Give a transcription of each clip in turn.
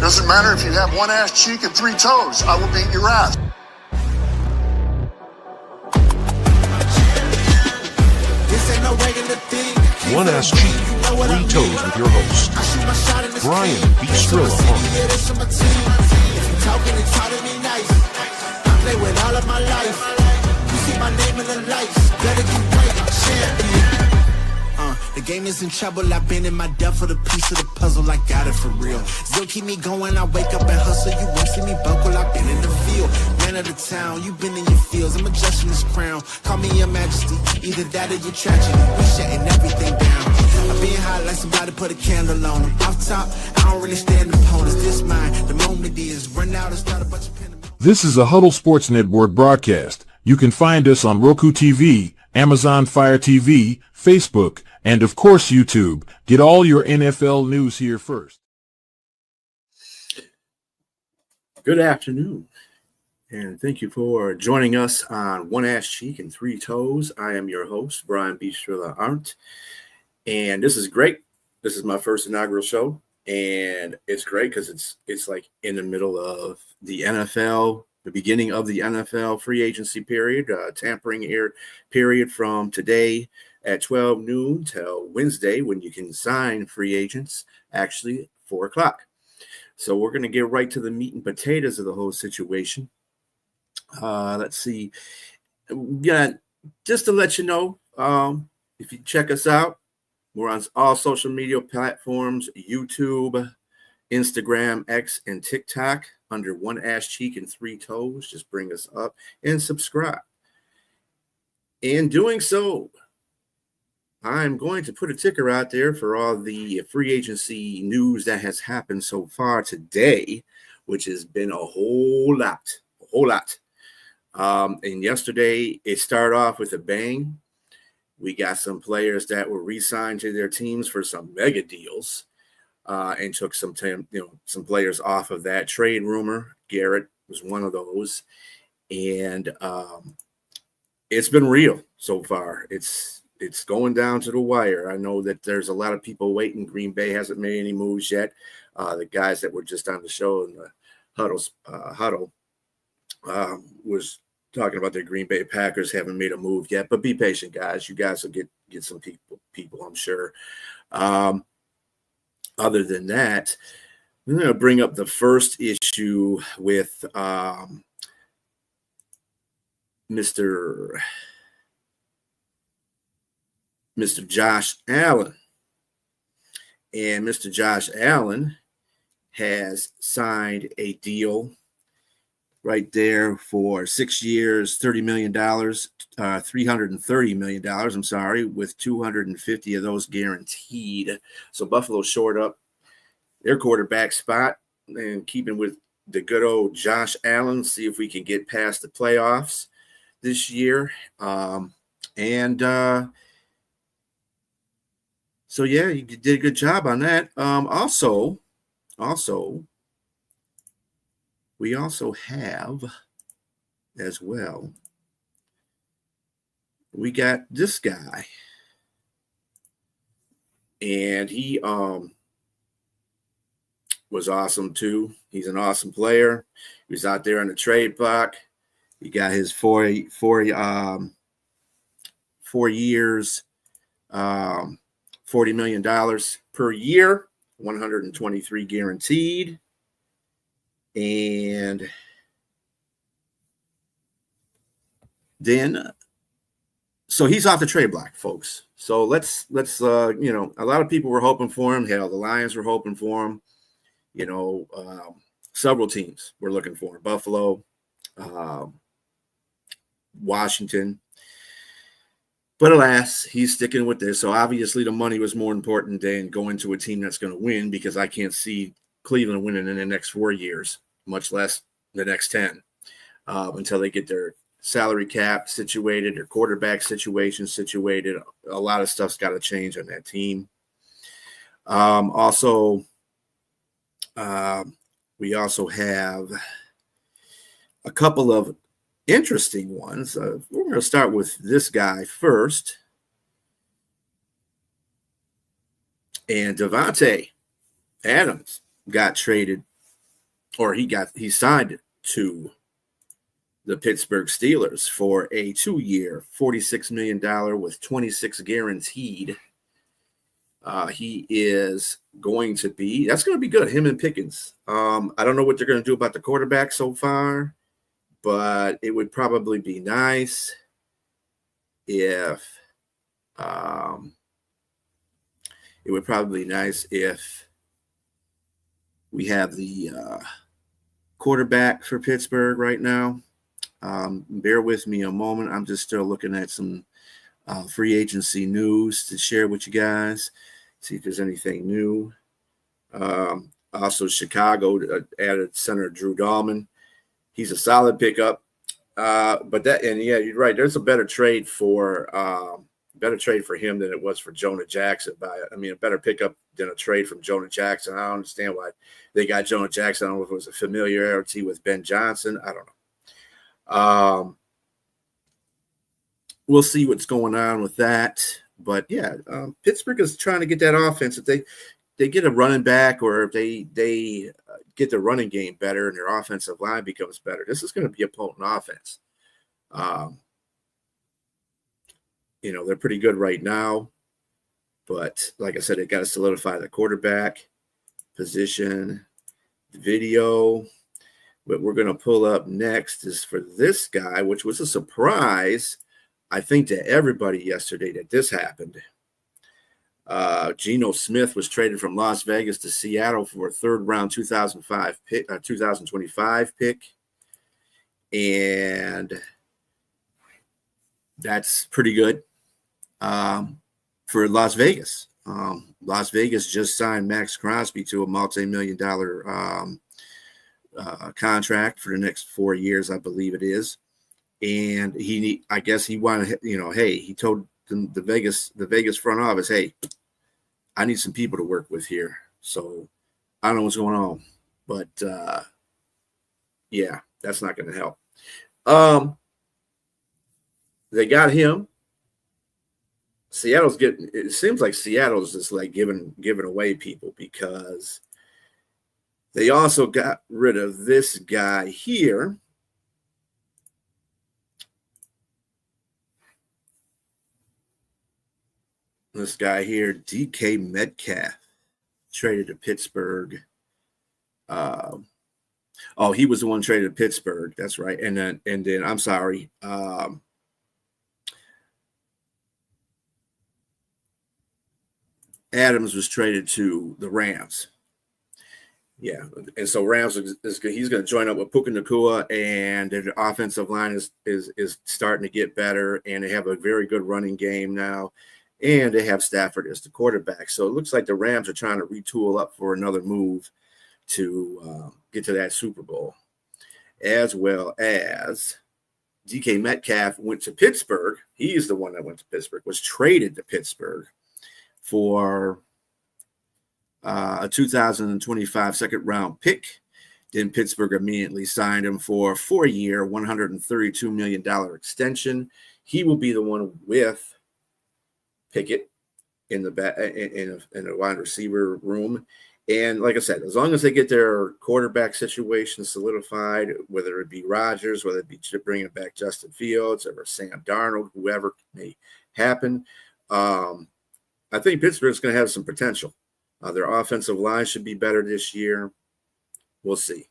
Doesn't matter if you have one ass cheek and 3 toes. I will beat your ass. One Ass Cheek, 3 Toes with your host, Brian B. Strilla. Talking and talking me nice. I play with all of my life. You see my name in the lights. Better get right, champion. The game is in trouble. I've been in my depth for the piece of the puzzle. I got it for real. Still keep me going. I wake up and hustle. You won't see me buckle. I've been in the field. Man of the town. You've been in your fields. I'm adjusting this crown. Call me your majesty. Either that or your tragedy. We shutting everything down. I've been hot like somebody put a candle on them. Off top, I don't really stand opponents. This mine. The moment is run out and start a bunch of pen. This is a Huddle Sports Network broadcast. You can find us on Roku TV, Amazon Fire TV, Facebook, and of course YouTube. Get all your NFL news here first. Good afternoon, and thank you for joining us on One Ass Cheek and 3 Toes. I am your host, Brian B. Strilla Arndt, and this is great. This is my first inaugural show, and it's great because it's like in the middle of the NFL, the beginning of the NFL free agency period, tampering period from today at 12 noon till Wednesday when you can sign free agents, actually 4 o'clock. So we're going to get right to the meat and potatoes of the whole situation. Let's see. Yeah, just to let you know, if you check us out, we're on all social media platforms, YouTube, Instagram, X, and TikTok under One Ass Cheek and 3 Toes. Just bring us up and subscribe. In doing so, I'm going to put a ticker out there for all the free agency news that has happened so far today, which has been a whole lot. And yesterday, it started off with a bang. We got some players that were re-signed to their teams for some mega deals, and took some players off of that trade rumor. Garrett was one of those, and it's been real so far. It's going down to the wire. I know that there's a lot of people waiting. Green Bay hasn't made any moves yet. The guys that were just on the show in the huddle was talking about the Green Bay Packers haven't made a move yet. But be patient, guys. You guys will get some people, I'm sure. Other than that, I'm going to bring up the first issue with Mr. Josh Allen. And Mr. Josh Allen has signed a deal right there for 6 years, $30 million, $330 million, I'm sorry, with 250 of those guaranteed. So Buffalo shored up their quarterback spot and keeping with the good old Josh Allen, see if we can get past the playoffs this year. So yeah, you did a good job on that. Also, we also have as well, we got this guy, and he was awesome too. He's an awesome player. He was out there on the trade block. He got his 4 years, $40 million per year, 123 guaranteed. And then, so he's off the trade block, folks. So let's a lot of people were hoping for him. Hell, the Lions were hoping for him. Several teams were looking for him. Buffalo, Washington. But alas, he's sticking with this. So obviously the money was more important than going to a team that's going to win, because I can't see Cleveland winning in the next 4 years, much less the next 10, until they get their salary cap situated, their quarterback situation situated. A lot of stuff's got to change on that team. We also have a couple of interesting ones. We're going to start with this guy first. And Davante Adams got traded or he signed to the Pittsburgh Steelers for a 2-year, $46 million with 26 guaranteed. He is going to be, that's going to be good, him and Pickens. I don't know what they're going to do about the quarterback so far, but it would probably be nice if we have the quarterback for Pittsburgh right now. Bear with me a moment. I'm just still looking at some free agency news to share with you guys, see if there's anything new. Also, Chicago added center Drew Dahlman. He's a solid pickup. But yeah, you're right. There's a better trade for him than it was for Jonah Jackson. A better pickup than a trade from Jonah Jackson. I don't understand why they got Jonah Jackson. I don't know if it was a familiarity with Ben Johnson. I don't know. We'll see what's going on with that. But yeah, Pittsburgh is trying to get that offense. If they get a running back, or if they get the running game better and their offensive line becomes better, this is going to be a potent offense. They're pretty good right now, but like I said, they got to solidify the quarterback position. The video what we're going to pull up next is for this guy, which was a surprise, I think, to everybody yesterday that this happened. Geno Smith was traded from Las Vegas to Seattle for a third-round 2025 pick, and that's pretty good for Las Vegas. Las Vegas just signed Max Crosby to a multi-million-dollar contract for the next 4 years, I believe it is. And I guess he wanted, hey, he told the Vegas front office, hey, I need some people to work with here. So I don't know what's going on, but yeah, that's not going to help. They got him. It seems like Seattle's just like giving away people, because they also got rid of this guy here. This guy here, DK Metcalf, traded to Pittsburgh. He was the one traded to Pittsburgh. That's right. And then I'm sorry. Adams was traded to the Rams. Yeah, and so Rams he's going to join up with Puka Nacua, and their offensive line is starting to get better, and they have a very good running game now, and they have Stafford as the quarterback. So it looks like the Rams are trying to retool up for another move to get to that Super Bowl, as well as DK Metcalf went to Pittsburgh. He's the one that went to Pittsburgh, was traded to Pittsburgh for a 2025 second-round pick. Then Pittsburgh immediately signed him for a 4-year, $132 million extension. He will be the one with Pickett in the wide receiver room. And like I said, as long as they get their quarterback situation solidified, whether it be Rodgers, whether it be bringing back Justin Fields or Sam Darnold, whoever may happen, I think Pittsburgh's going to have some potential. Their offensive line should be better this year. We'll see.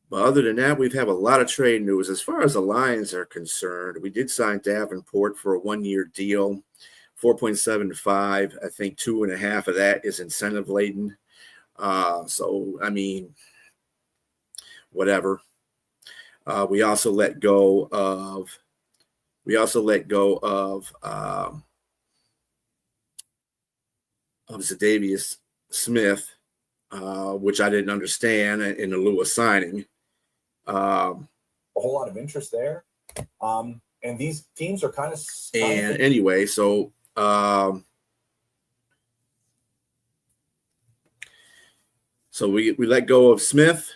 But other than that, we've had a lot of trade news. As far as the Lions are concerned, we did sign Davenport for a 1-year deal, 4.75. I think 2.5 of that is incentive laden. So, I mean, whatever. We also let go of Za'Davious Smith, which I didn't understand in the lieu of signing. A whole lot of interest there. And these teams are kind of anyway, so we let go of Smith.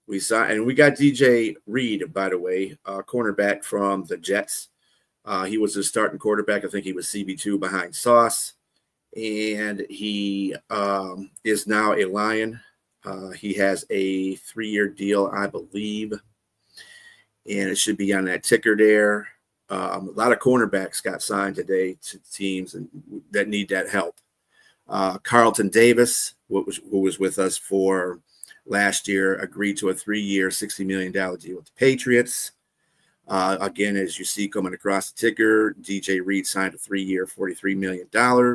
We signed, and we got DJ Reed, by the way, cornerback from the Jets. He was the starting quarterback. I think he was CB2 behind Sauce. And he is now a Lion. He has a 3-year deal, I believe, and it should be on that ticker there. A lot of cornerbacks got signed today to teams that need that help. Carlton Davis, who was with us for last year, agreed to a 3-year, $60 million deal with the Patriots. Again, as you see coming across the ticker, DJ Reed signed a 3-year, $43 million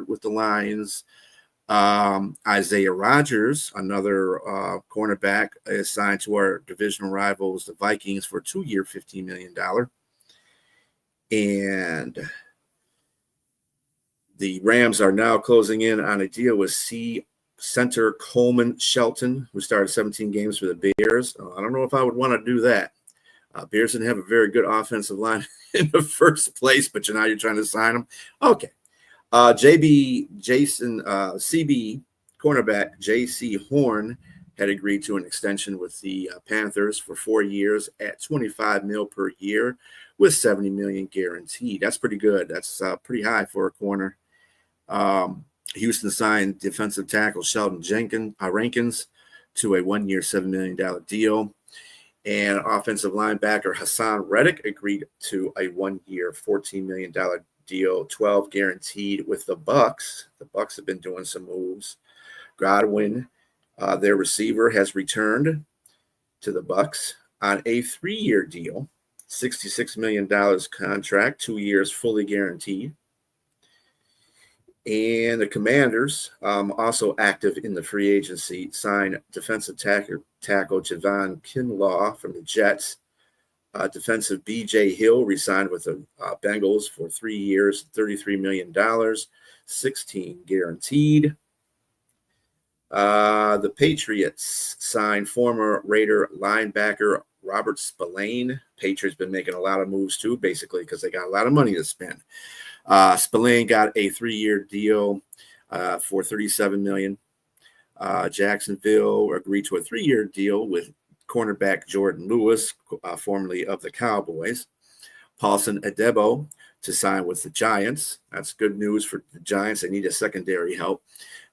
with the Lions. Isaiah Rodgers, another cornerback, is signed to our divisional rivals, the Vikings, for a 2-year, $15 million. And the Rams are now closing in on a deal with center Coleman Shelton, who started 17 games for the Bears. I don't know if I would want to do that. Bears didn't have a very good offensive line in the first place, but now you're trying to sign them. Okay. CB cornerback J.C. Horn had agreed to an extension with the Panthers for 4 years at $25 million per year with $70 million guaranteed. That's pretty good. That's pretty high for a corner. Houston signed defensive tackle Sheldon Rankins to a 1-year, $7 million deal. And offensive linebacker Hassan Reddick agreed to a 1-year, $14 million deal, 12 guaranteed with the Bucks. The Bucks have been doing some moves. Godwin, their receiver, has returned to the Bucks on a 3-year deal, $66 million contract, 2 years fully guaranteed. And the Commanders, also active in the free agency, signed defensive tackle Javon Kinlaw from the Jets. Defensive B.J. Hill resigned with the Bengals for 3 years, $33 million, 16 guaranteed. The Patriots signed former Raider linebacker Robert Spillane. Patriots been making a lot of moves too, basically because they got a lot of money to spend. Spillane got a 3-year deal for $37 million. Jacksonville agreed to a 3-year deal with cornerback Jordan Lewis, formerly of the Cowboys. Paulson Adebo to sign with the Giants. That's good news for the Giants. They need a secondary help.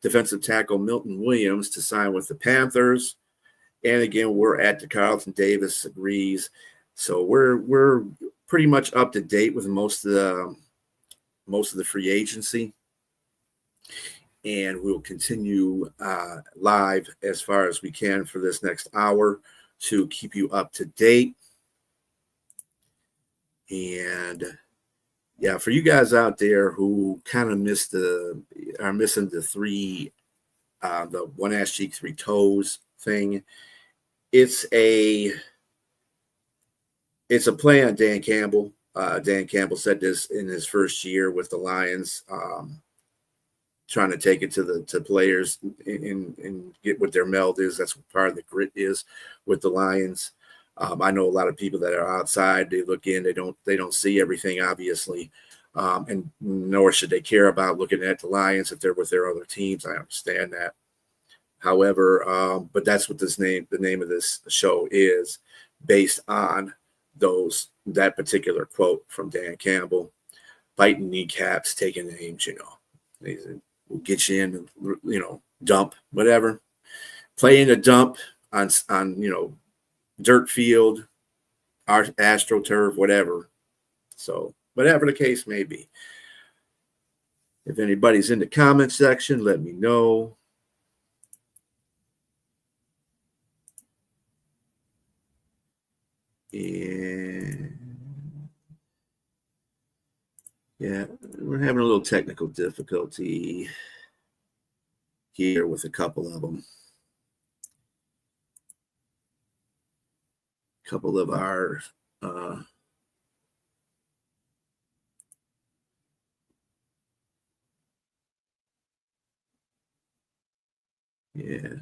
Defensive tackle Milton Williams to sign with the Panthers. And again, we're at the Carlton Davis agrees. So we're pretty much up to date with most of the free agency. And we'll continue live as far as we can for this next hour to keep you up to date. And yeah, for you guys out there who kind of are missing the one ass cheek, 3 toes thing, it's a play on Dan Campbell. Dan Campbell said this in his first year with the Lions, trying to take it to players and get what their meld is. That's what part of the grit is with the Lions. I know a lot of people that are outside. They look in. They don't see everything, obviously, and nor should they care about looking at the Lions if they're with their other teams. I understand that. However, but that's what the name of this show is, based on that particular quote from Dan Campbell. Biting kneecaps, taking names, we'll get you in, dump, whatever. Play in a dump on dirt field, AstroTurf, whatever. So whatever the case may be. If anybody's in the comment section, let me know. And yeah, we're having a little technical difficulty here with a couple of them. A couple of our yeah.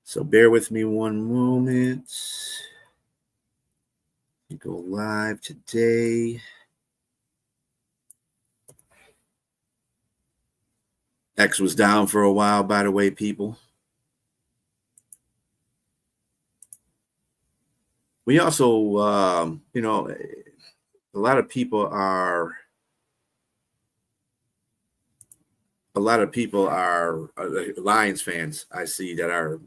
So bear with me one moment. We go live today. X was down for a while, by the way, people. We also, a lot of people are a lot of people are Lions fans. I see that are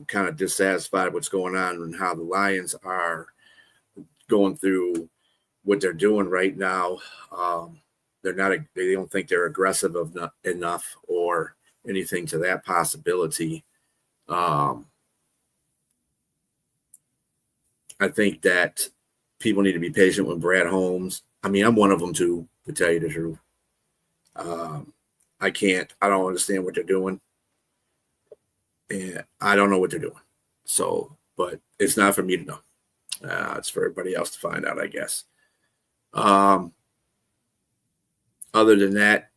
kind of dissatisfied with what's going on and how the Lions are going through what they're doing right now. They're not. They don't think they're aggressive enough or anything to that possibility. I think that people need to be patient with Brad Holmes. I mean, I'm one of them too, to tell you the truth. I don't understand what they're doing. And I don't know what they're doing. So, but it's not for me to know. It's for everybody else to find out, I guess. Other than that,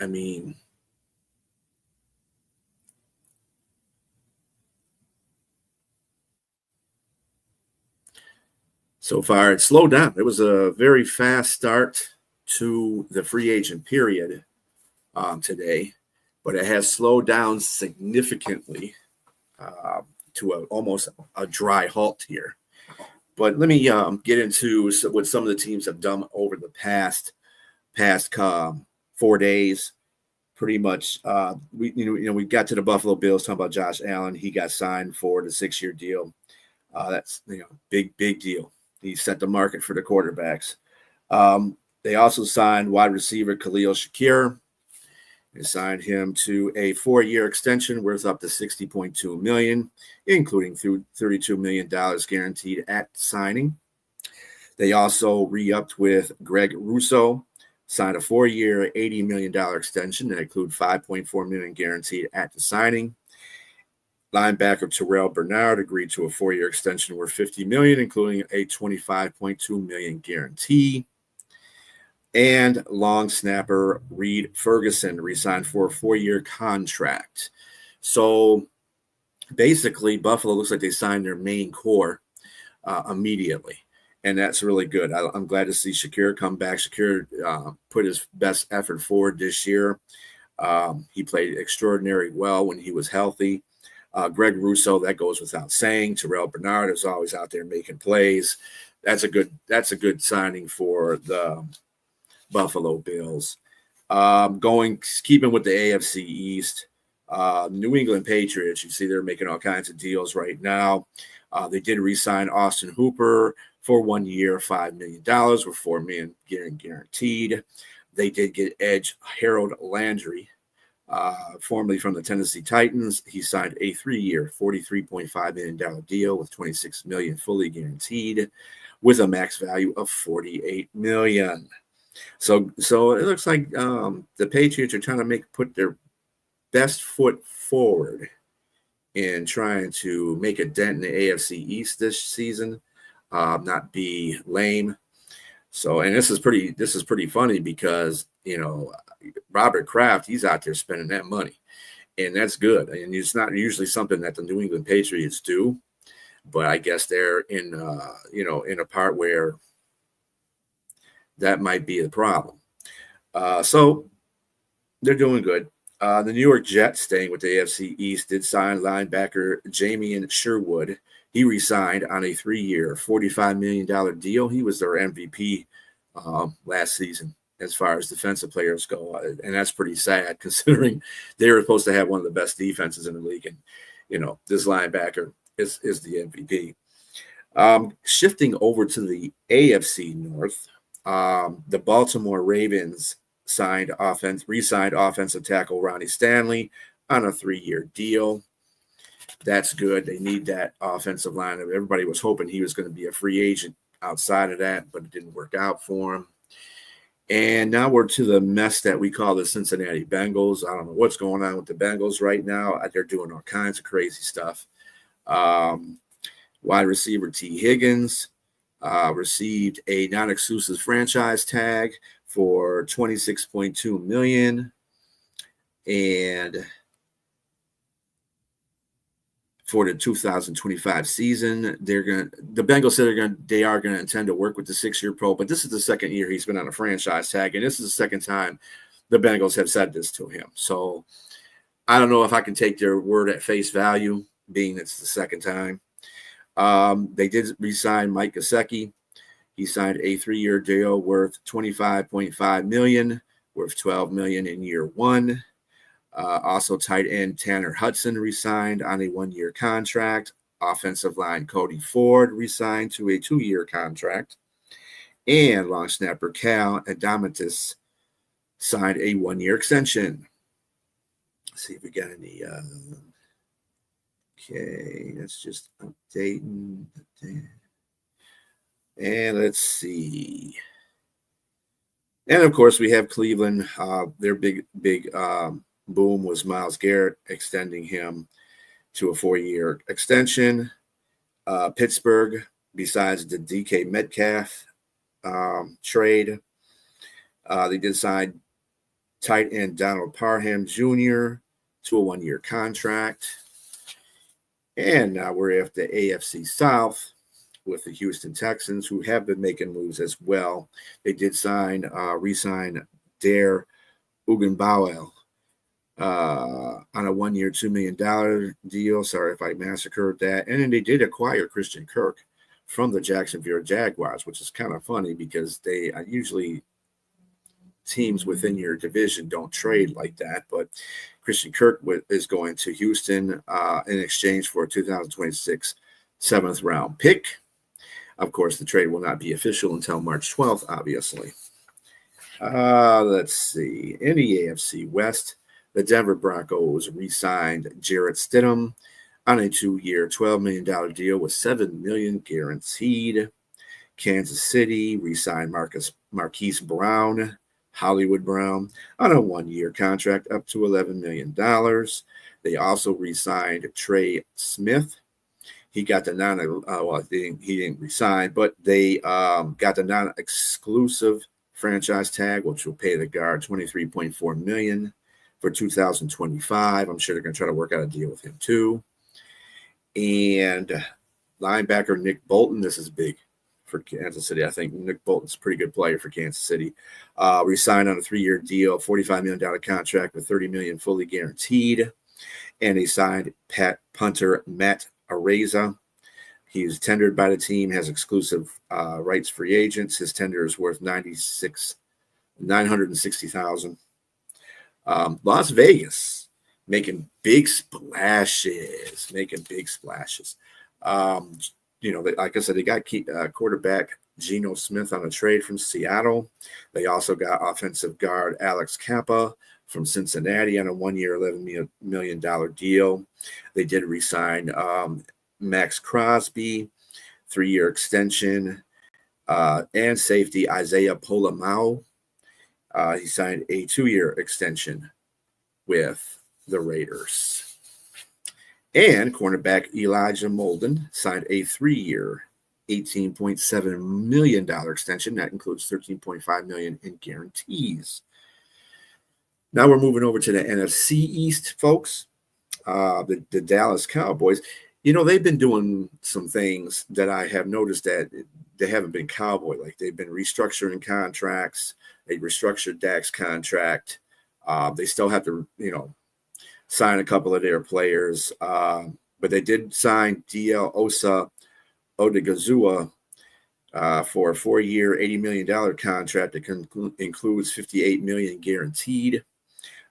I mean, so far it slowed down. It was a very fast start to the free agent period today, but it has slowed down significantly to almost a dry halt here. But let me get into what some of the teams have done over the past 4 days. Pretty much, we got to the Buffalo Bills talking about Josh Allen. He got signed for the 6-year deal. That's big deal. He set the market for the quarterbacks. They also signed wide receiver Khalil Shakir. They signed him to a 4-year extension worth up to $60.2 million, including $32 million guaranteed at signing. They also re-upped with Greg Rousseau, signed a 4-year, $80 million extension that includes $5.4 million guaranteed at the signing. Linebacker Terrell Bernard agreed to a 4-year extension worth $50 million, including a $25.2 million guarantee. And long snapper Reed Ferguson re-signed for a 4-year contract. So basically, Buffalo looks like they signed their main core immediately, and that's really good. I'm glad to see Shakir come back. Shakir put his best effort forward this year. He played extraordinarily well when he was healthy. Greg Rousseau, that goes without saying. Terrell Bernard is always out there making plays. That's a good signing for the Buffalo Bills. Keeping with the AFC East, New England Patriots, you see they're making all kinds of deals right now. They did re-sign Austin Hooper for 1 year, $5 million with $4 million guaranteed. They did get edge Harold Landry, formerly from the Tennessee Titans. He signed a 3-year, $43.5 million deal with $26 million fully guaranteed with a max value of $48 million. So it looks like the Patriots are trying to put their best foot forward in trying to make a dent in the AFC East this season, not be lame. So, and this is pretty funny because Robert Kraft, he's out there spending that money, and that's good. And it's not usually something that the New England Patriots do, but I guess they're in a part where that might be the problem. So they're doing good. The New York Jets, staying with the AFC East, did sign linebacker Jamian Sherwood. He re-signed on a 3-year, $45 million deal. He was their MVP last season as far as defensive players go. And that's pretty sad considering they were supposed to have one of the best defenses in the league. And, this linebacker is the MVP. Shifting over to the AFC North, the Baltimore Ravens re-signed offensive tackle Ronnie Stanley on a 3-year deal. That's good. They need that offensive line. Everybody was hoping he was going to be a free agent outside of that, but it didn't work out for him. And now we're to the mess that we call the Cincinnati Bengals. I don't know what's going on with the Bengals right now. They're doing all kinds of crazy stuff. Wide receiver T. Higgins received a non-exclusive franchise tag for $26.2 million, and for the 2025 season, the Bengals said they are gonna intend to work with the 6-year pro, but this is the second year he's been on a franchise tag, and this is the second time the Bengals have said this to him. So I don't know if I can take their word at face value, being it's the second time. They did re-sign Mike Gesicki. He signed a 3-year deal worth $25.5 million, worth $12 million in year 1. Also, tight end Tanner Hudson resigned on a 1-year contract. Offensive line Cody Ford resigned to a 2-year contract. And long snapper Cal Adamatis signed a 1-year extension. Let's see if we got any. Okay, that's just updating. And let's see. And of course, we have Cleveland. Their big boom was Myles Garrett, extending him to a 4-year extension. Pittsburgh, besides the DK Metcalf trade, they did sign tight end Donald Parham Jr. to a 1-year contract. And now we're at the AFC South with the Houston Texans, who have been making moves as well. They did re-sign Dare Ugunbowel on a 1-year, $2 million deal. Sorry if I massacred that. And then they did acquire Christian Kirk from the Jacksonville Jaguars, which is kind of funny because they usually teams within your division don't trade like that. But Christian Kirk is going to Houston in exchange for a 2026 7th-round pick. Of course, the trade will not be official until March 12th, obviously. Let's see. In the AFC West, the Denver Broncos re-signed Jarrett Stidham on a 2-year, $12 million deal with $7 million guaranteed. Kansas City re-signed Marquise Brown, Hollywood Brown, on a 1-year contract up to $11 million. They also re-signed Trey Smith. He got the he didn't resign, but they got the non-exclusive franchise tag, which will pay the guard $23.4 million for 2025. I'm sure they're going to try to work out a deal with him too. And linebacker Nick Bolton, this is big for Kansas City. I think Nick Bolton's a pretty good player for Kansas City. Resigned on a 3-year deal, $45 million contract with $30 million fully guaranteed. And they signed punter Matt Araiza. He's tendered by the team, has exclusive rights free agents. His tender is worth $960,000. Las Vegas making big splashes. Like I said, they got quarterback Geno Smith on a trade from Seattle. They also got offensive guard Alex Kappa from Cincinnati on a 1-year, $11 million deal. They did re-sign Max Crosby, 3-year extension, and safety Isaiah Polamau. He signed a 2-year extension with the Raiders. And cornerback Elijah Molden signed a 3-year, $18.7 million extension. That includes $13.5 million in guarantees. Now we're moving over to the NFC East, folks. The Dallas Cowboys. They've been doing some things that I have noticed that they haven't been Cowboy. Like they've been restructuring contracts. They restructured Dak's contract. They still have to, sign a couple of their players. But they did sign DL Osa Odigazua for a 4-year, $80 million contract that includes $58 million guaranteed.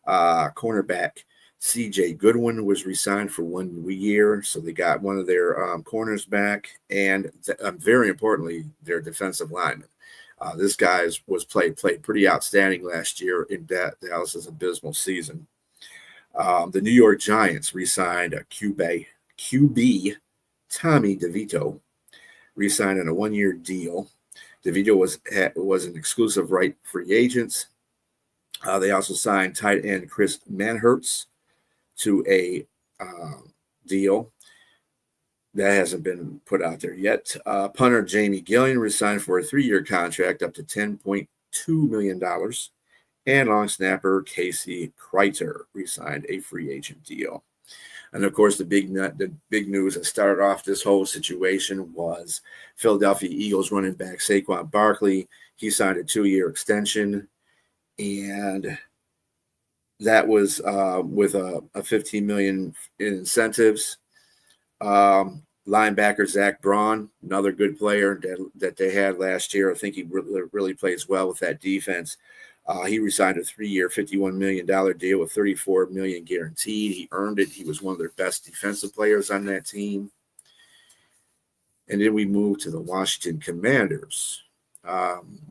Cornerback CJ Goodwin was re-signed for 1 year, so they got one of their corners back, and very importantly, their defensive lineman. This guy played pretty outstanding last year in Dallas's abysmal season. The New York Giants re-signed a QB Tommy DeVito, re-signed on a 1-year deal. DeVito was an exclusive right free agent. They also signed tight end Chris Manhertz to a deal that hasn't been put out there yet. Punter Jamie Gillian resigned for a 3-year contract up to $10.2 million. And long snapper Casey Kreiter resigned a free agent deal. And of course, the big news that started off this whole situation was Philadelphia Eagles running back Saquon Barkley. He signed a 2-year extension, and that was with a $15 million in incentives. Linebacker Zach Braun, another good player that they had last year. I think he really plays well with that defense. He resigned a 3-year, $51 million deal with $34 million guaranteed. He earned it. He was one of their best defensive players on that team. And then we move to the Washington Commanders.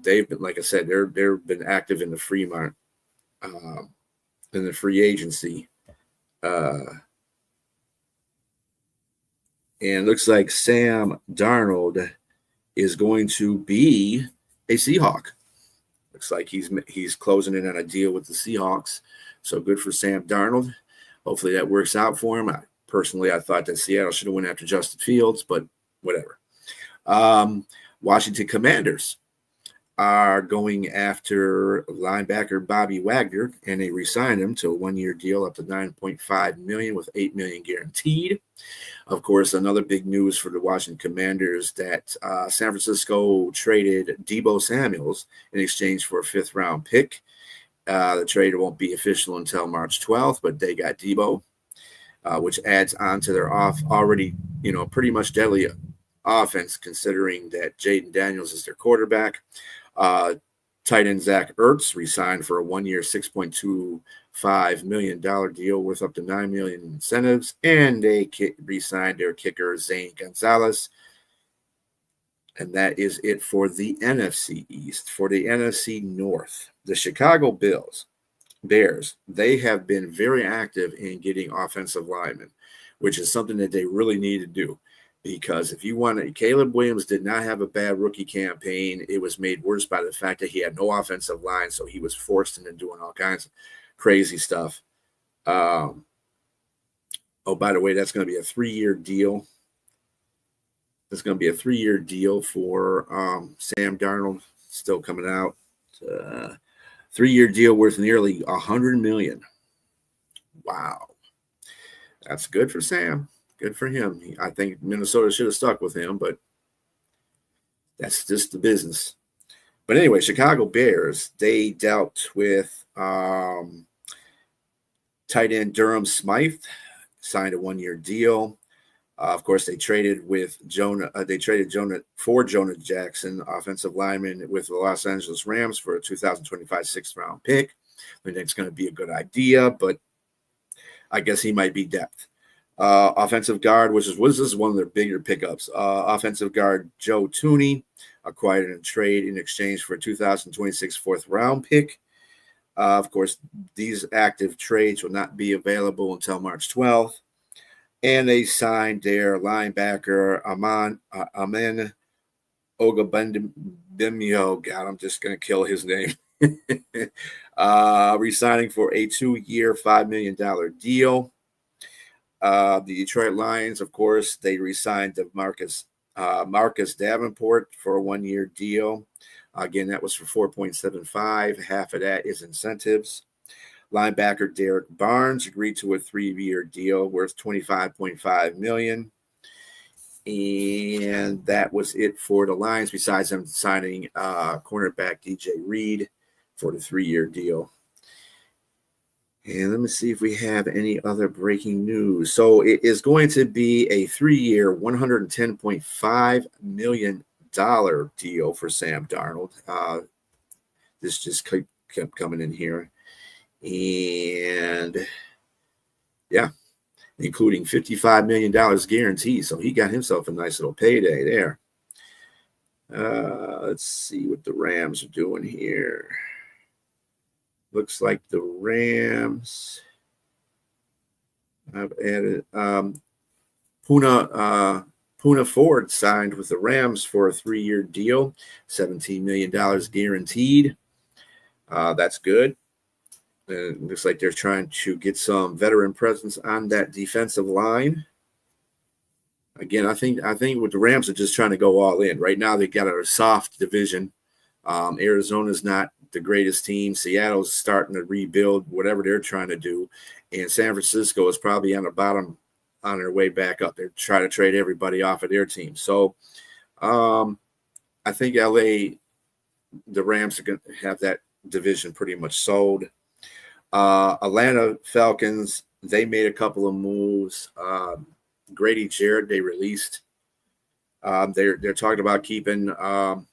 They've been, like I said, they've been active in the free market, in the free agency. And it looks like Sam Darnold is going to be a Seahawk. Looks like he's closing in on a deal with the Seahawks. So good for Sam Darnold. Hopefully that works out for him. I thought that Seattle should have went after Justin Fields, but whatever. Washington Commanders are going after linebacker Bobby Wagner, and they re-signed him to a 1-year deal up to $9.5 million with $8 million guaranteed. Of course, another big news for the Washington Commanders that San Francisco traded Deebo Samuels in exchange for a 5th-round pick. The trade won't be official until March 12th, but they got Deebo, which adds on to their already, pretty much deadly offense, considering that Jaden Daniels is their quarterback. Tight end Zach Ertz re-signed for a 1-year, $6.25 million deal worth up to $9 million in incentives, and they re-signed their kicker Zane Gonzalez. And that is it for the NFC East. For the NFC North, the Chicago Bears, they have been very active in getting offensive linemen, which is something that they really need to do. Because if you want Caleb Williams did not have a bad rookie campaign. It was made worse by the fact that he had no offensive line, so he was forced into doing all kinds of crazy stuff. By the way, that's going to be a 3-year deal. It's going to be a 3-year deal for Sam Darnold, still coming out. 3-year deal worth nearly $100 million. Wow. That's good for Sam. Good for him. I think Minnesota should have stuck with him, but that's just the business. But anyway, Chicago Bears, they dealt with tight end Durham Smythe, signed a 1-year deal. Of course, they traded with Jonah Jackson, offensive lineman with the Los Angeles Rams, for a 2025 6th-round pick. I think it's going to be a good idea, but I guess he might be depth. Offensive guard, which is one of their bigger pickups. Offensive guard Joe Tooney acquired in a trade in exchange for a 2026 4th-round pick. Of course, these active trades will not be available until March 12th. And they signed their linebacker Amen Ogabendimio. God, I'm just going to kill his name. Resigning for a 2-year, $5 million deal. The Detroit Lions, of course, they re-signed Marcus Davenport for a 1-year deal. Again, that was for $4.75. Half of that is incentives. Linebacker Derek Barnes agreed to a 3-year deal worth $25.5 million. And that was it for the Lions, besides them signing cornerback DJ Reed for the 3-year deal. And let me see if we have any other breaking news. So it is going to be a 3-year, $110.5 million deal for Sam Darnold. This just kept coming in here. And, yeah, including $55 million guaranteed. So he got himself a nice little payday there. Let's see what the Rams are doing here. Looks like the Rams have added Puna Ford signed with the Rams for a 3-year deal, $17 million guaranteed. That's good. It looks like they're trying to get some veteran presence on that defensive line. Again, I think with the Rams are just trying to go all in. Right now, they got a soft division. Arizona's not the greatest team. Seattle's starting to rebuild whatever they're trying to do. And San Francisco is probably on the bottom on their way back up. They're trying to trade everybody off of their team. So I think the Rams are going to have that division pretty much sold. Atlanta Falcons, they made a couple of moves. Grady Jarrett, they released. They're talking about keeping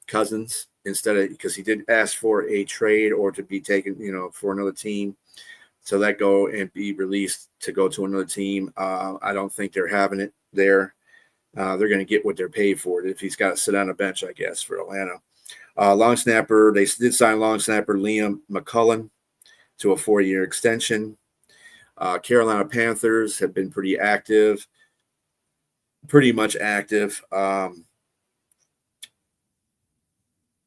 Cousins. instead of, because he did ask for a trade or to be taken, for another team, to let go and be released to go to another team. I don't think they're having it there. They're going to get what they're paid for if he's got to sit on a bench, I guess, for Atlanta. Long snapper, they did sign long snapper Liam McCullen to a 4-year extension. Carolina Panthers have been pretty much active.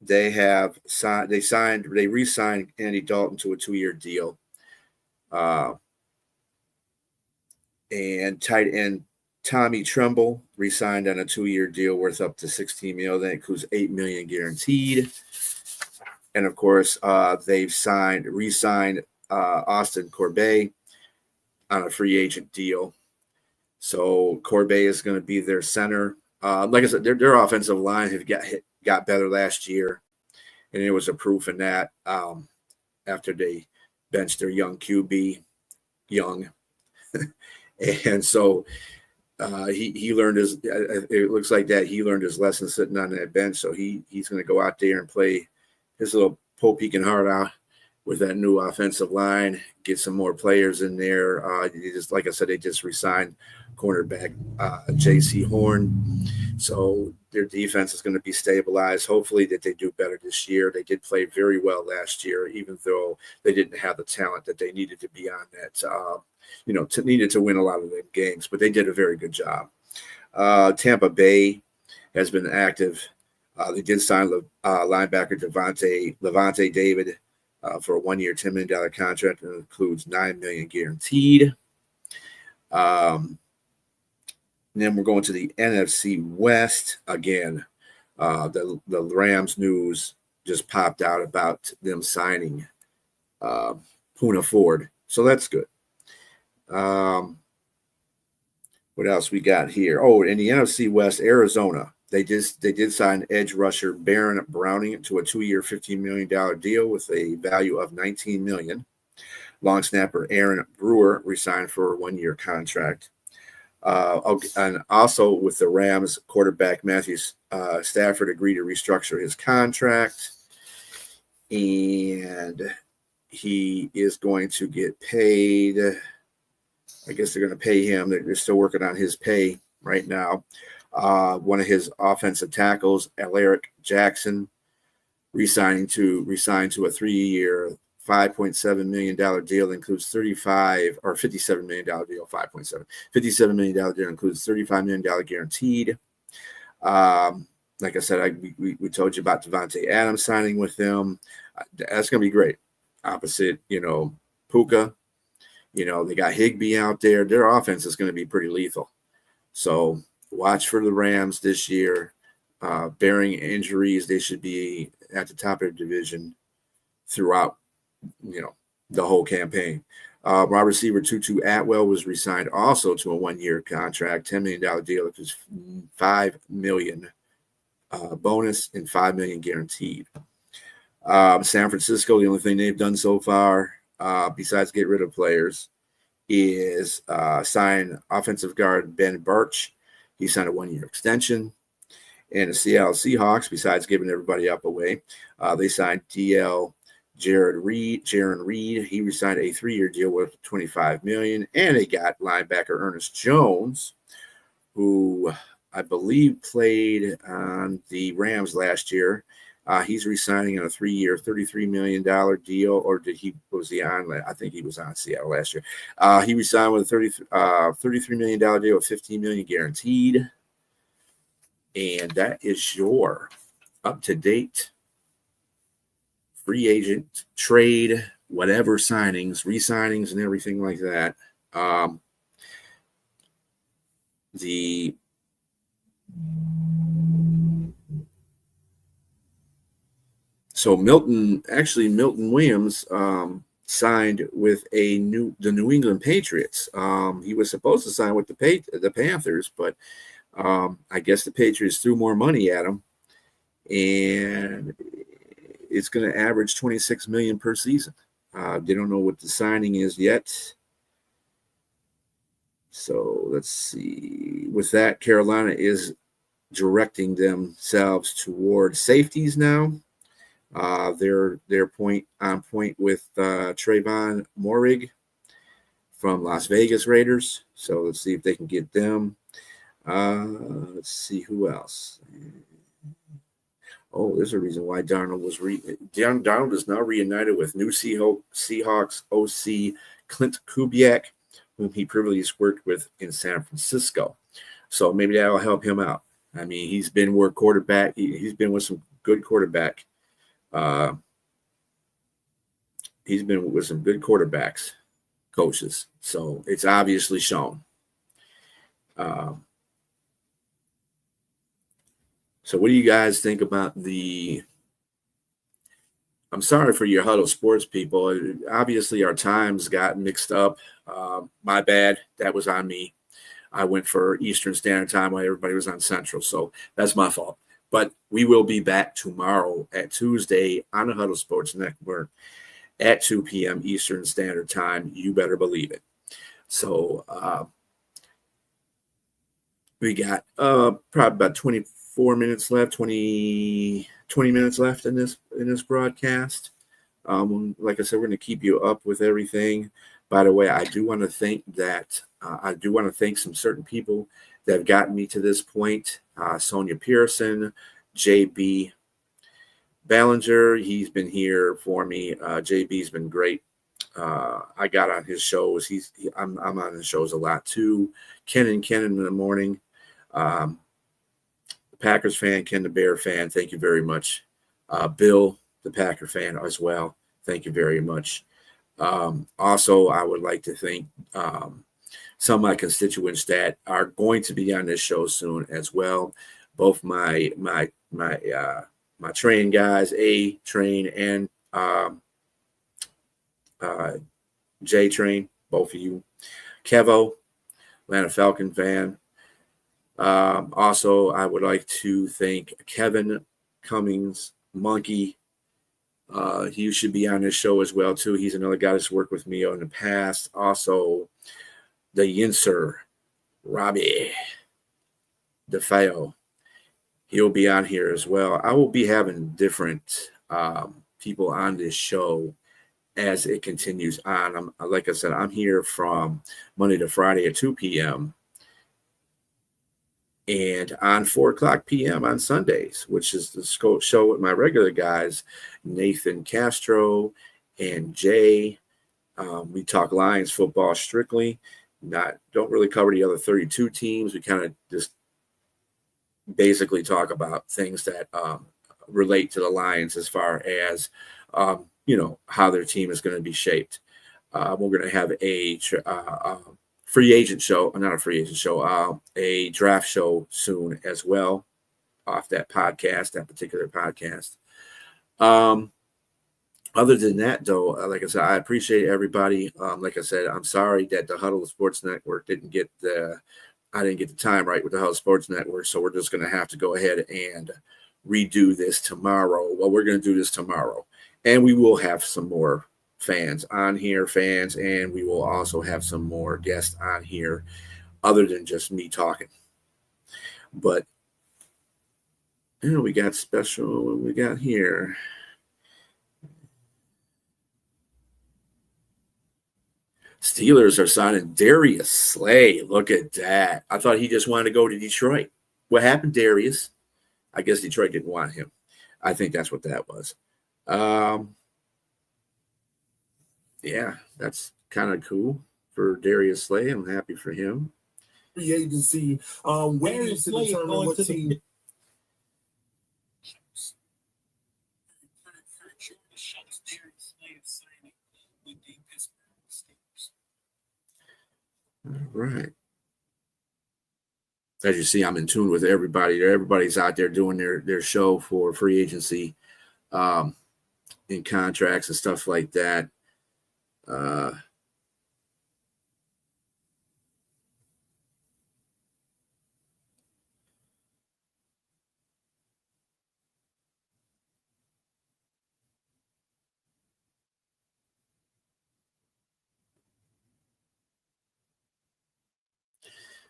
They re-signed Andy Dalton to a 2-year deal. And tight end Tommy Tremble re-signed on a 2-year deal worth up to $16 million. That includes $8 million guaranteed. And of course, they've re-signed Austin Corbett on a free agent deal. So Corbett is going to be their center. Like I said, their offensive line have got better last year, and it was a proof in that after they benched their young QB, and so he learned his. It looks like that he learned his lesson sitting on that bench. So he's going to go out there and play his little Popekin heart out with that new offensive line. Get some more players in there. Like I said, they just re-signed cornerback J.C. Horn. So their defense is going to be stabilized. Hopefully that they do better this year. They did play very well last year, even though they didn't have the talent that they needed to be on that, needed to win a lot of the games, but they did a very good job. Tampa Bay has been active. They did sign linebacker Levante David for a 1-year, $10 million contract that includes $9 million guaranteed. And then we're going to the NFC West again. The Rams news just popped out about them signing Poona Ford, so that's good. What else we got here? Oh, in the NFC West, Arizona, they did sign edge rusher Baron Browning to a 2-year, $15 million deal with a value of $19 million. Long snapper Aaron Brewer resigned for a 1-year contract. And also with the Rams, quarterback Matthew Stafford agreed to restructure his contract, and he is going to get paid. I guess they're going to pay him. They're still working on his pay right now. One of his offensive tackles, Alaric Jackson, resigned to a 3-year, $5.7 million deal, includes $57 million deal, $57 million deal includes $35 million guaranteed. Like I said, we told you about Devontae Adams signing with them. That's going to be great. Opposite, Puka, they got Higbee out there. Their offense is going to be pretty lethal. So watch for the Rams this year. Bearing injuries, they should be at the top of the division throughout the whole campaign. Wide receiver Tutu Atwell was re-signed also to a 1-year contract, $10 million deal, which is $5 million bonus and $5 million guaranteed. San Francisco, the only thing they've done so far, besides get rid of players, is sign offensive guard Ben Birch. He signed a 1-year extension. And the Seattle Seahawks, besides giving everybody up away, they signed DL Jaron Reed. He resigned a 3-year deal worth $25 million. And they got linebacker Ernest Jones, who I believe played on the Rams last year. He's resigning on a 3-year, $33 million deal, or was he on? I think he was on Seattle last year. He resigned with a $33 million deal with $15 million guaranteed. And that is your up-to-date free agent trade, whatever signings, re-signings, and everything like that. So Milton Williams signed with the New England Patriots. He was supposed to sign with the Panthers, but I guess the Patriots threw more money at him, and it's going to average $26 million per season. They don't know what the signing is yet. So let's see. With that, Carolina is directing themselves toward safeties now. They're on point with Trayvon Morig from Las Vegas Raiders. So let's see if they can get them. Let's see who else. Oh, there's a reason why Darnold Darnold is now reunited with new Seahawks OC Clint Kubiak, whom he previously worked with in San Francisco. So maybe that'll help him out. I mean, he's been with quarterback. He's been with some good quarterback. He's been with some good quarterbacks, coaches. So it's obviously shown. So what do you guys think about I'm sorry for your Huddle Sports people. Obviously, our times got mixed up. My bad. That was on me. I went for Eastern Standard Time while everybody was on Central. So that's my fault. But we will be back tomorrow at Tuesday on the Huddle Sports Network at 2 p.m. Eastern Standard Time. You better believe it. So we got probably about 24 minutes left, 20 minutes left in this broadcast. Like I said, we're going to keep you up with everything. By the way, I do want to thank some certain people that have gotten me to this point. Sonia Pearson, JB Ballinger, he's been here for me. JB's been great. I got on his shows. I'm on his shows a lot too. Ken in the morning. Packers fan, Ken the Bear fan, thank you very much. Bill, the Packer fan as well, thank you very much. Also, I would like to thank some of my constituents that are going to be on this show soon as well. Both my train guys, A Train and J Train, both of you. Kevo, Atlanta Falcon fan. Also, I would like to thank Kevin Cummings, Monkey. He should be on this show as well, too. He's another guy that's worked with me in the past. Also, the Yinser, Robbie DeFeo. He'll be on here as well. I will be having different people on this show as it continues on. Like I said, I'm here from Monday to Friday at 2 p.m. and on 4:00 p.m. on Sundays, which is the show with my regular guys, Nathan Castro and Jay. We talk Lions football strictly. Don't really cover the other 32 teams. We kind of just basically talk about things that relate to the Lions as far as how their team is going to be shaped. We're going to have a free agent show, not a free agent show, a draft show soon as well off that particular podcast. Other than that, though, like I said, I appreciate everybody. Like I said, I'm sorry that the Huddle Sports Network I didn't get the time right with the Huddle Sports Network, so we're just going to have to go ahead and redo this tomorrow. Well, we're going to do this tomorrow, and we will have some more fans on here, and we will also have some more guests on here other than just me talking. But we got special, what we got here. Steelers are signing Darius Slay. Look at that. I thought he just wanted to go to Detroit. What happened, Darius? I guess Detroit didn't want him. I think that's what that was. Yeah, that's kind of cool for Darius Slay. I'm happy for him. Free agency. Darius Slay determine what team. All right. As you see, I'm in tune with everybody. Everybody's out there doing their show for free agency, in contracts and stuff like that.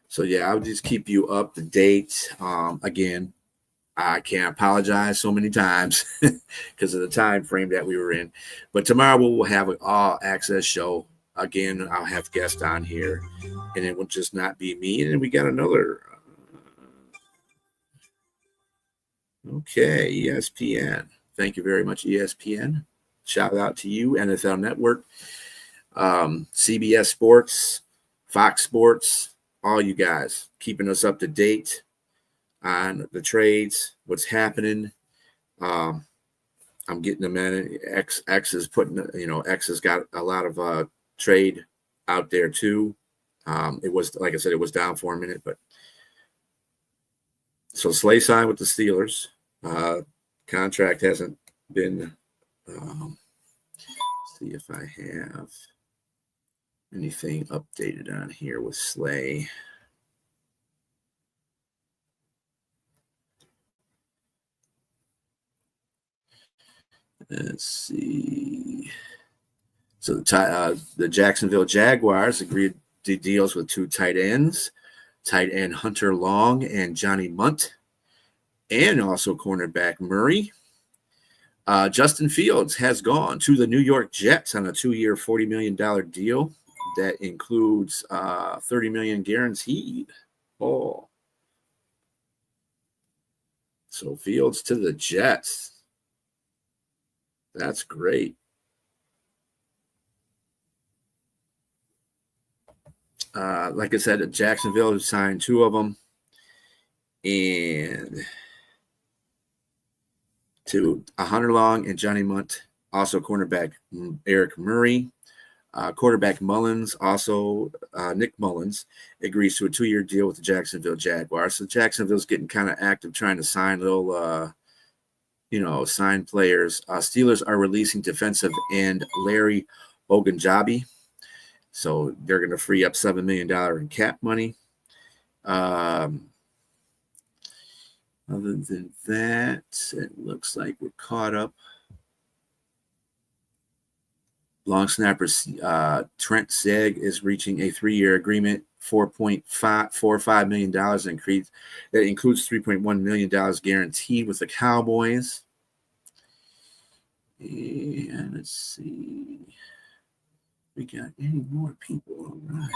So yeah, I'll just keep you up to date. Again, I can't apologize so many times because of the time frame that we were in. But tomorrow we'll have an all access show. Again, I'll have guests on here, and it will just not be me. And then we got another. Okay, ESPN. Thank you very much, ESPN. Shout out to you, NFL Network, CBS Sports, Fox Sports, all you guys keeping us up to date on the trades, what's happening. I'm getting them in. X is putting, X has got a lot of trade out there too. It was, like I said, it was down for a minute, but so Slay signed with the Steelers. Contract hasn't been. See if I have anything updated on here with Slay. Let's see. So the Jacksonville Jaguars agreed to deals with 2 tight ends, tight end Hunter Long and Johnny Munt, and also cornerback Murray. Justin Fields has gone to the New York Jets on a 2-year, $40 million deal that includes $30 million guaranteed. Oh, so Fields to the Jets. That's great. Like I said, Jacksonville signed 2 of them, and to Hunter Long and Johnny Munt, also cornerback Eric Murray, quarterback Mullins, also Nick Mullins agrees to a 2-year deal with the Jacksonville Jaguars. So Jacksonville's getting kind of active, trying to sign little, sign players. Steelers are releasing defensive end Larry Ogunjobi. So they're going to free up $7 million in cap money. Other than that, it looks like we're caught up. Long snapper Trent Sieg is reaching a 3-year agreement, $4.45 million increase. That includes $3.1 million guaranteed with the Cowboys. And let's see. We got any more people? All right.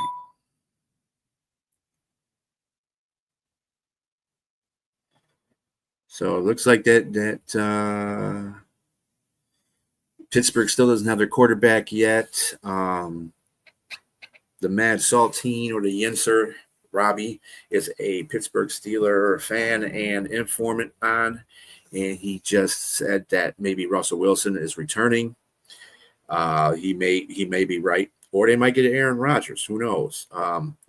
So it looks like that Pittsburgh still doesn't have their quarterback yet. The Mad Saltine or the Yenser Robbie is a Pittsburgh Steeler fan and informant on, and he just said that maybe Russell Wilson is returning. He may be right, or they might get Aaron Rodgers. Who knows?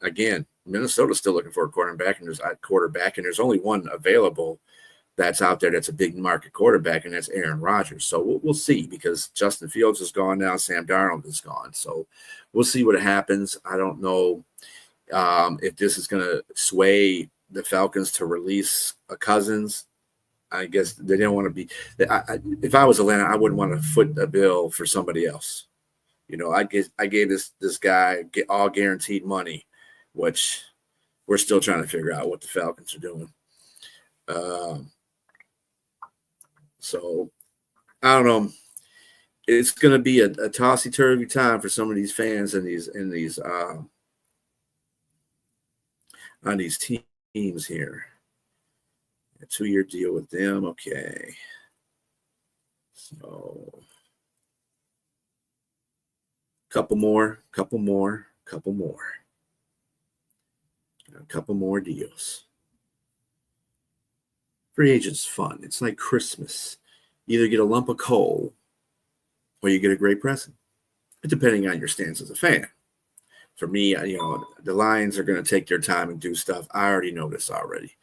Again, Minnesota's still looking for a quarterback, and there's only one available that's out there that's a big market quarterback, and that's Aaron Rodgers. So we'll see, because Justin Fields is gone now, Sam Darnold is gone. So we'll see what happens. I don't know if this is going to sway the Falcons to release a Cousins. I guess they didn't want to be. If I was Atlanta, I wouldn't want to foot a bill for somebody else. I gave this guy all guaranteed money, which we're still trying to figure out what the Falcons are doing. So I don't know. It's going to be a tossy-turvy time for some of these fans and on these teams here. A 2-year deal with them. Okay. So couple more deals. Free agent's fun. It's like Christmas. You either get a lump of coal or you get a great present, depending on your stance as a fan. For me, the Lions are going to take their time and do stuff. I already know this already.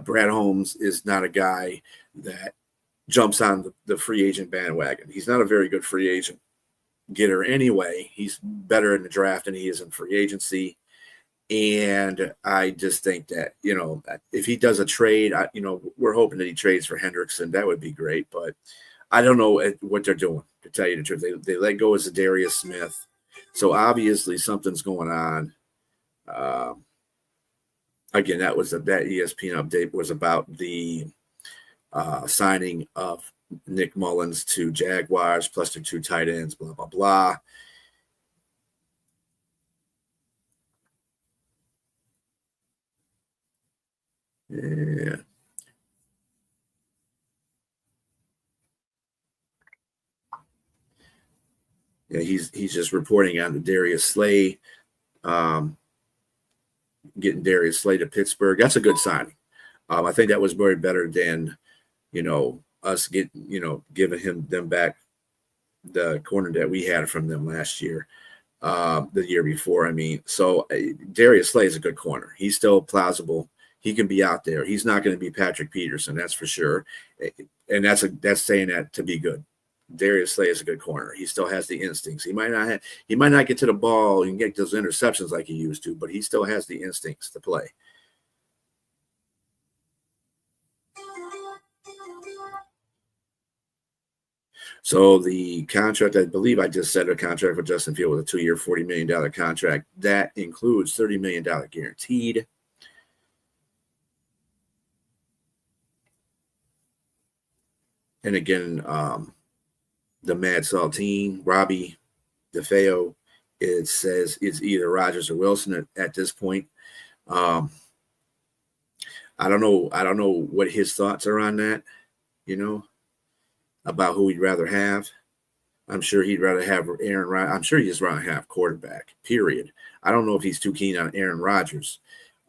Brad Holmes is not a guy that jumps on the free agent bandwagon. He's not a very good free agent getter anyway. He's better in the draft than he is in free agency. And I just think that, if he does a trade, we're hoping that he trades for Hendrickson. That would be great. But I don't know what they're doing, to tell you the truth. They let go of Zadarius Smith. So obviously something's going on. Again, that ESPN update was about the signing of Nick Mullins to Jaguars, plus their 2 tight ends, blah, blah, blah. Yeah. Yeah, he's just reporting on the Darius Slay, getting Darius Slay to Pittsburgh. That's a good signing. I think that was very better than, us giving them back the corner that we had from them last year, the year before. I mean, so Darius Slay is a good corner. He's still plausible. He can be out there. He's not going to be Patrick Peterson, that's for sure. And that's saying that to be good. Darius Slay is a good corner. He still has the instincts. He might not get to the ball and get those interceptions like he used to, but he still has the instincts to play. So the contract, I believe I just said a contract for Justin Fields with a 2-year, $40 million contract. That includes $30 million guaranteed. And again, the Mad Saltine, Robbie DeFeo, it says it's either Rodgers or Wilson at this point. I don't know what his thoughts are on that, about who he'd rather have. I'm sure he'd rather have Aaron Rodgers. I'm sure he'd just rather have quarterback, period. I don't know if he's too keen on Aaron Rodgers.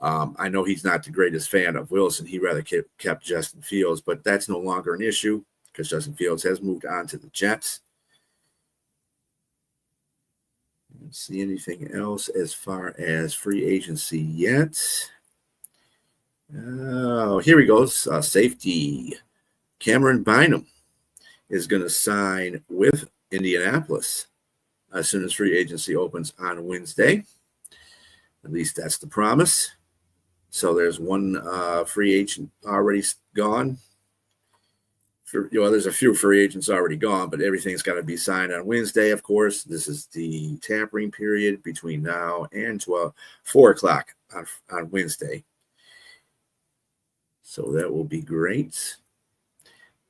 I know he's not the greatest fan of Wilson. He'd rather kept Justin Fields, but that's no longer an issue because Justin Fields has moved on to the Jets. I don't see anything else as far as free agency yet. Oh, here he goes. Safety. Cameron Bynum is going to sign with Indianapolis as soon as free agency opens on Wednesday. At least that's the promise. So there's one free agent already gone. There's a few free agents already gone, but everything's got to be signed on Wednesday, of course. This is the tampering period between now and 4 o'clock on Wednesday. So that will be great.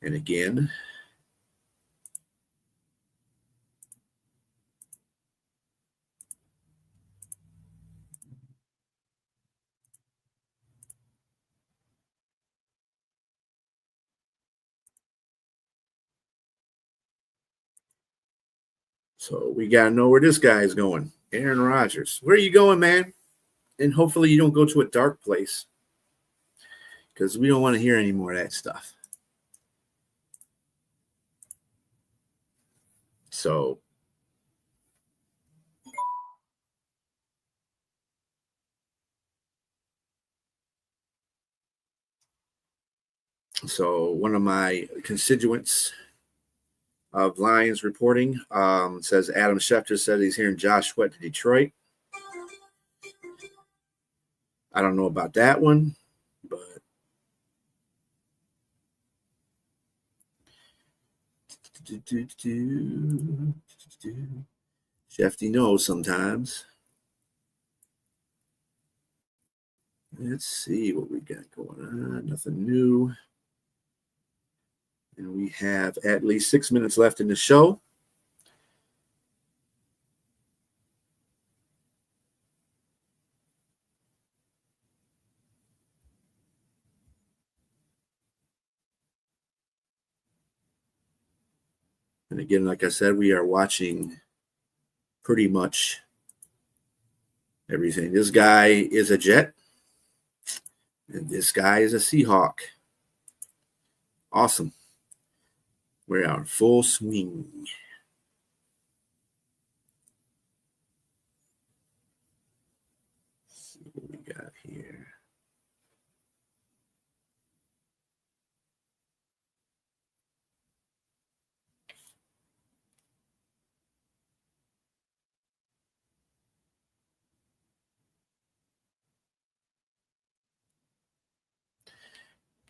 And again, so we got to know where this guy is going. Aaron Rodgers. Where are you going, man? And hopefully you don't go to a dark place because we don't want to hear any more of that stuff. So one of my constituents of Lions reporting says Adam Schefter said he's hearing Josh Sweat to Detroit. I don't know about that one, but Shefty knows sometimes. Let's see what we got going on. Nothing new. And we have at least 6 minutes left in the show. And again, like I said, we are watching pretty much everything. This guy is a Jet, and this guy is a Seahawk. Awesome. We're on full swing. Let's see what we got here.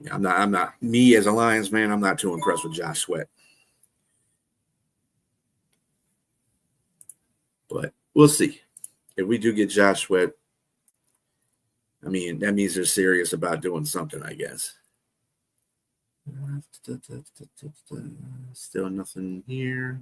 Yeah, I'm not me as a Lions man. I'm not too impressed with Josh Sweat, but we'll see. If we do get Josh Sweat, I mean, that means they're serious about doing something, I guess. Still nothing here.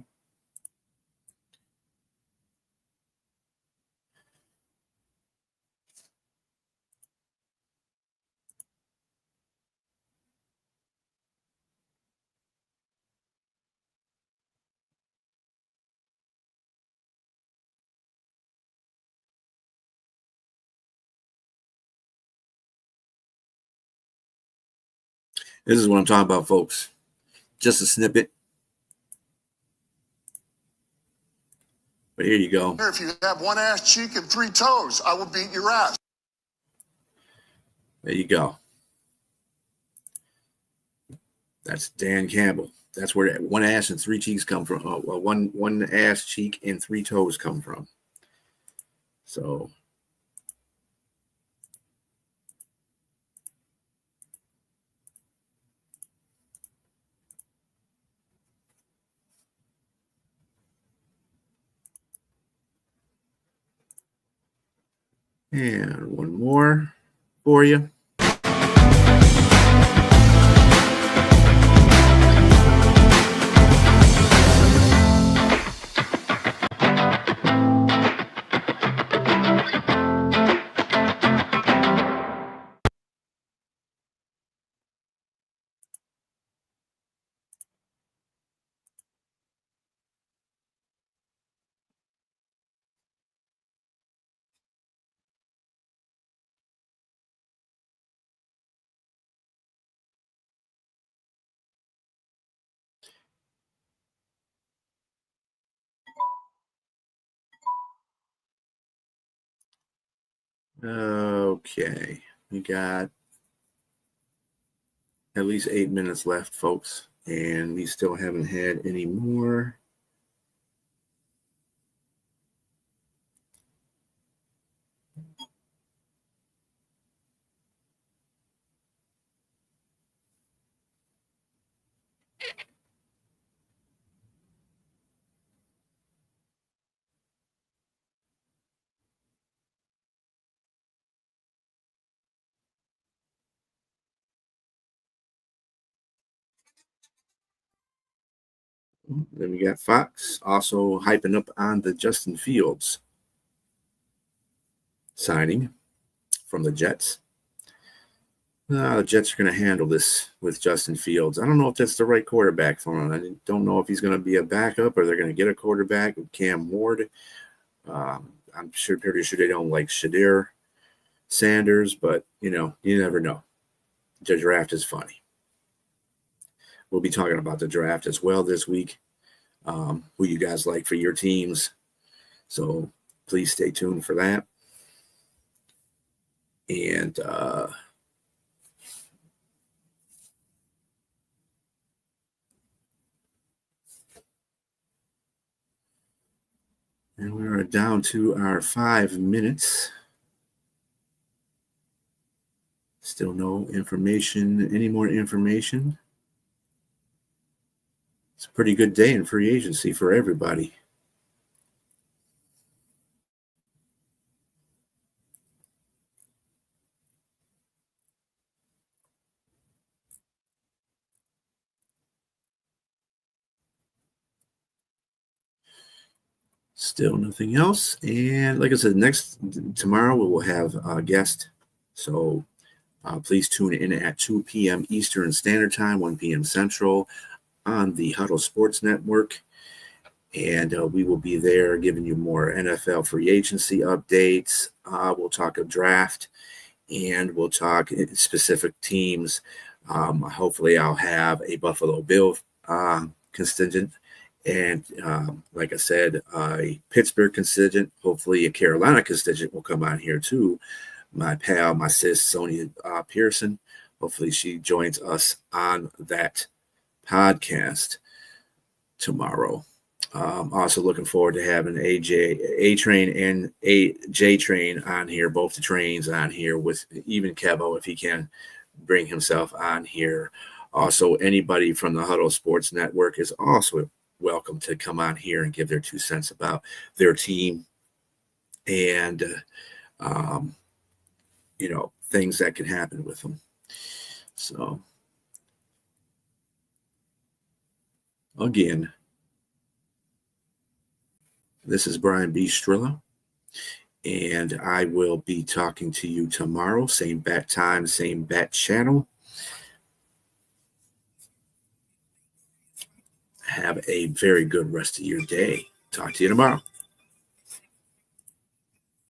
This is what I'm talking about, folks. Just a snippet. But here you go. If you have one ass cheek and three toes, I will beat your ass. There you go. That's Dan Campbell. That's where one ass and three cheeks come from. Well, one ass cheek and three toes come from. So and one more for you. Okay, we got at least 8 minutes left, folks, and we still haven't had any more. Then we got Fox also hyping up on the Justin Fields signing from the Jets. The Jets are going to handle this with Justin Fields. I don't know if that's the right quarterback for him. I don't know if he's going to be a backup or they're going to get a quarterback with Cam Ward. I'm pretty sure they don't like Shadir Sanders, but, you never know. The draft is funny. We'll be talking about the draft as well this week, who you guys like for your teams. So please stay tuned for that. And we are down to our 5 minutes. Still no information, any more information. It's a pretty good day in free agency for everybody. Still nothing else. And like I said, tomorrow we will have a guest. So please tune in at 2 p.m. Eastern Standard Time, 1 p.m. Central on the Huddle Sports Network. And we will be there giving you more NFL free agency updates. We'll talk a draft and we'll talk specific teams. Hopefully I'll have a Buffalo Bill contingent. And like I said, a Pittsburgh contingent, hopefully a Carolina contingent will come on here too. My pal, my sis, Sonia Pearson, hopefully she joins us on that podcast tomorrow. Also looking forward to having A Train and J Train on here, both the trains on here with even Kevo if he can bring himself on here. Also, anybody from the Huddle Sports Network is also welcome to come on here and give their 2 cents about their team and things that can happen with them. So again. This is Brian B. Strilla, and I will be talking to you tomorrow. Same bat time, same bat channel. Have a very good rest of your day. Talk to you tomorrow.